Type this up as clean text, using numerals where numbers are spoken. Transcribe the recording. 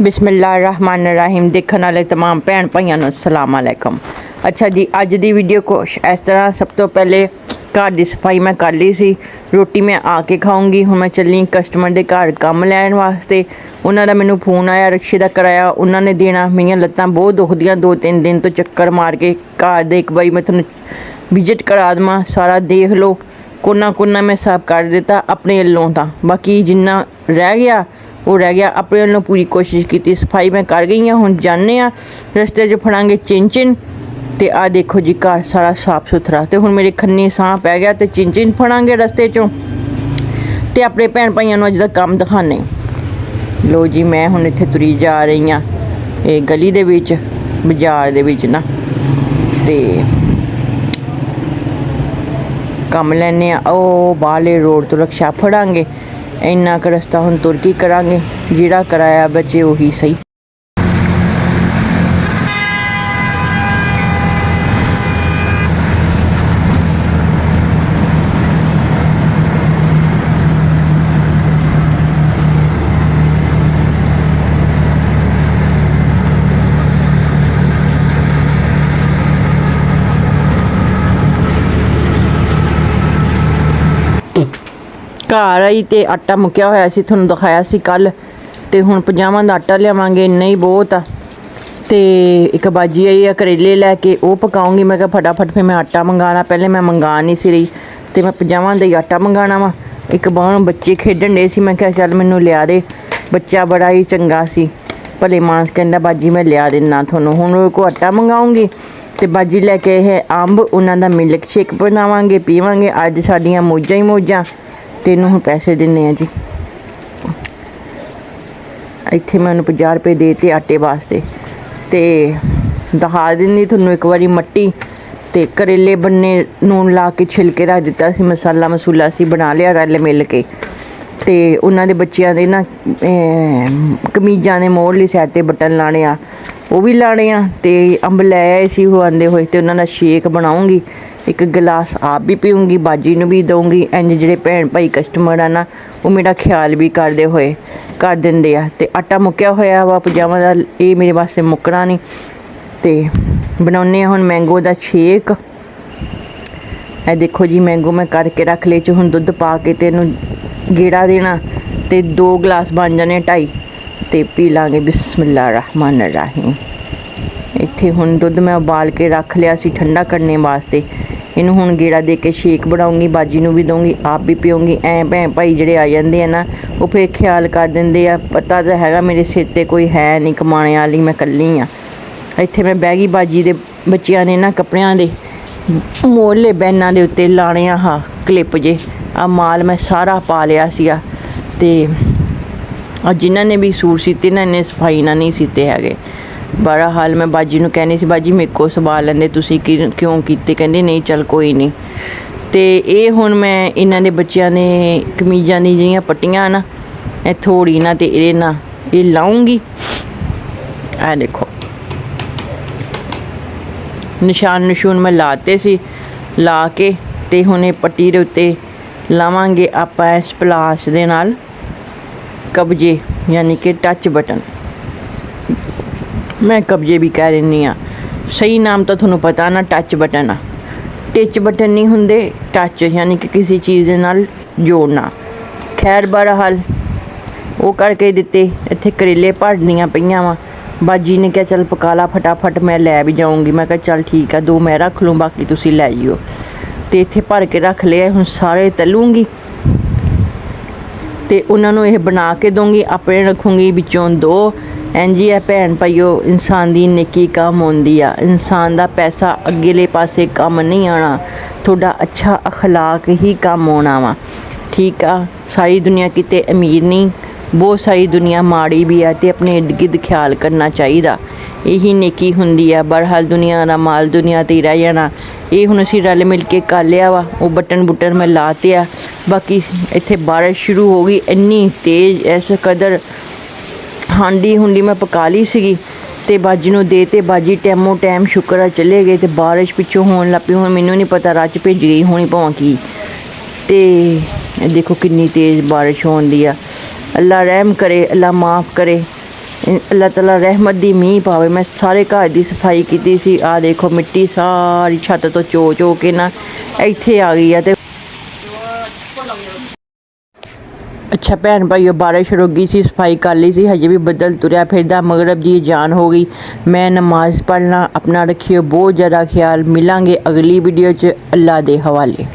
बिस्मिल्लाहिर्रहमानिर्रहीम। देखने वाले तमाम भैन भाइयों को अस्सलाम वालेकुम। अच्छा जी, अज की वीडियो कुछ इस तरह। सब तो पहले घर की सफाई मैं कर ली सी, रोटी मैं आके खाऊंगी। हूँ मैं चली कस्टमर के घर काम लैन वास्ते। उन्होंने मैनू फोन आया रिक्शे का कराया उन्होंने देना। मेरिया लत्तां बहुत दुखदियाँ 2-3 दिन तो चक्कर मार के घर दे। एक बारी मैं थोड़ा विजिट करा देवां, सारा देख लो। कोना कोना मैं साफ कर दिता अपने वालों, तो बाकी जिन्ना रह गया वो रह गया। अपने वालों पूरी कोशिश की, सफाई मैं कर गई हाँ। हुण जाने रस्ते च फड़ांगे चिन ते आ देखो जी घर सारा साफ सुथरा। तो हुण मेरे खन्नी साह पै गया तो चिन फड़ांगे रस्ते चों ते अपने भैन भाइयों अज का काम दिखाने। लो जी, मैं हुण इत्थे तुरी जा रही हाँ ये गली दे विच, बाजार दे विच ना, ते काम लैने। ओ बाहरले रोड तो रक्षा फड़ांगे। इन्ना क रस्ता हुण तुर के करांगे, जिहड़ा कराया बचे उही सही। घर आई तो आटा मुक्या होया सी, तुहानूं दिखाया सी कल। तो हुण 50 का आटा लियावांगे, इन्ना ही बहुत आ। तो एक बाजी आई आ करेले लैके, वो पकाऊंगी। मैं कहा फटाफट फिर मैं आटा मंगाना, पहले मैं मंगा नहीं सी रही तो मैं 50 का ही आटा मंगाना वा। एक बाहर बच्चे खेडन डे सी, मैं कहा चल मैनू लिया दे। बच्चा बड़ा ही चंगा सी, भले मानस कहंदा बाजी मैं लिया देना थोनों। हुण उहदे कोल आटा मंगाऊंगी तो बाजी लैके आए अंब, उन्हां दा मिल्क शेक बनावांगे, पीवांगे। अज साडियां मौजां ही मौजां। तेनों हम पैसे दिन्ने जी। इत्थे मैं उन्हें 50 रुपये देते आटे वास्ते। तो दिखा दिंदी थोनों एक बारी मट्टी। तो करेले बन्ने नून ला के छिलके रख दिता सी, मसाला मसूला सी बना लिया रल मिल के। तो उन्होंने बच्चों के ना कमीज़ां के मोहरली साइड ते बटन लाने आ, वो भी लाने आ। तो अंब लै आए सी वो आंदे होए, तो उन्होंने शेक बनाऊँगी। एक गिलास आप भी पीऊँगी, बाजी नूं भी दूँगी। इंज जिहड़े भैन भाई कस्टमर आ ना, वो मेरा ख्याल भी करदे होए कर दिंदे आ। ते आटा मुक्या होया वा 50 का, ये मेरे वास्ते मुकना नहीं। तो बनाउने हुण मैंगो का शेक। ए देखो जी, मैंगो मैं करके रख ले। हुण दुध पा के ते इहनूं गेड़ा देना, तो 2 गिलास बन जाने 2.5, तो पी लांगे। बिस्मिल्लाहिर्रहमानिर्रहीम। इत्थे हुण दुध मैं उबाल के रख लिया सी ठंडा करने वास्ते। इनू हुण गेड़ा दे के शेक बनाऊँगी, बाजी नूं भी दूँगी, आप भी पीऊँगी। भैन भाई जिहड़े आ जांदे आ ना, वो फिर ख्याल कर दिंदे आ। पता तो हैगा मेरे सिर ते कोई है नहीं कमाने वाली, मैं कल्ली आ। इत्थे मैं बह गई बाजी दे बच्चिਆਂ ने ना कपड़िਆਂ दे मोहल्ले बैनां दे उत्ते लाने हा क्लिप जे। आ माल मैं सारा पा लिया सीगा। ते जिन्हां ने भी सूट सीते ना, इन्ने सफाई नाल नहीं सीते हैगे। बड़ा हाल मैं बाजी नूं कहनी सी, बाजी मेरे को सवा लैंदे तुसीं क्यों कीते? कहंदी नहीं चल कोई नहीं। तो ये हुण मैं इन्हां दे बच्चिਆਂ ने कमीज़ां दी जिहड़ियां पट्टियां ना, ये थोड़ी ना ते इहदे ना ये लाऊंगी। आ देखो निशान नशून मैं लाते सी, ला के ते हुण पट्टी दे उत्ते लावांगे आपां स्पलाश दे नाल कब्जे, यानी कि टच बटन। मैं कब्जे भी कह रही हाँ, सही नाम तो थोनों पता ना, टच बटन आ। टिच बटन नहीं हुंदे, टच यानी कि किसी चीज़ दे नाल जोड़ना। खैर बहरहाल वो करके दिते। इत्थे करेले भरदियां पईयां वा। बाजी ने कहा चल पका फटाफट, मैं लै भी जाऊँगी। मैं कहा चल ठीक है, 2 मैं रख लूँ, बाकी तुसीं लै जिओ। तो इत्थे भर के रख लिया, हुण सारे तलूँगी तो उन्होंने यह बना के दूँगी, अपने रखूँगी विचों 2। इंज ही है भैन भाईओ, इंसान की नेकी कम आउंदी आ। इंसान का पैसा अगले पासे कम नहीं आना, थोड़ा अच्छा अखलाक ही कम आना वा। ठीक आ, सारी दुनिया किते अमीर नहीं, बहुत सारी दुनिया माड़ी भी है। तो अपने इर्द गिर्द ख्याल करना चाहिए, यही नेकी हुंदी आ। बहरहाल दुनिया का माल दुनिया ते ही रह जाना। ये हुण असीं रल मिल के कर लिया वा। वो बटन बुटन मैं लाते आ। बाकी इत्थे बारिश शुरू हो गई इन्नी तेज़, इस कदर हांडी हुंडी मैं पका ली सीगी। ते बाजी नूं दे ते बाजी टैमो टैम शुक्र आ चले गए। तो बारिश पिछों होण लग पई। हुण मैनूं नहीं पता रच भिज गई होनी भावें की। ते देखो कितनी तेज़ बारिश होंदी आ। अल्लाह रहम करे, अल्लाह माफ़ करे। ਅੱਲਾਹ ਤਾਲਾ ਰਹਿਮਤ ਦੀ ਮੀਂਹ ਪਾਵੇ। ਮੈਂ ਸਾਰੇ ਘਰ ਦੀ ਸਫਾਈ ਕੀਤੀ ਸੀ, ਆ ਦੇਖੋ ਮਿੱਟੀ ਸਾਰੀ ਛੱਤ ਤੋਂ ਚੋ ਕੇ ਨਾ ਇੱਥੇ ਆ ਗਈ ਆ। ਤੇ ਅੱਛਾ ਭੈਣ ਭਾਈਓ, ਬਾਰਿਸ਼ ਰੁਕ ਗਈ ਸੀ, ਸਫਾਈ ਕਰ ਲਈ ਸੀ, ਹਜੇ ਵੀ ਬੱਦਲ ਤੁਰਿਆ ਫਿਰਦਾ। ਮਗਰਬ ਦੀ ਜਾਨ ਹੋ ਗਈ, ਮੈਂ ਨਮਾਜ਼ ਪੜ੍ਹਨਾ। ਆਪਣਾ ਰੱਖਿਓ ਬਹੁਤ ਜ਼ਿਆਦਾ ਖਿਆਲ। ਮਿਲਾਂਗੇ ਅਗਲੀ ਵੀਡੀਓ 'ਚ, ਅੱਲਾ ਦੇ ਹਵਾਲੇ।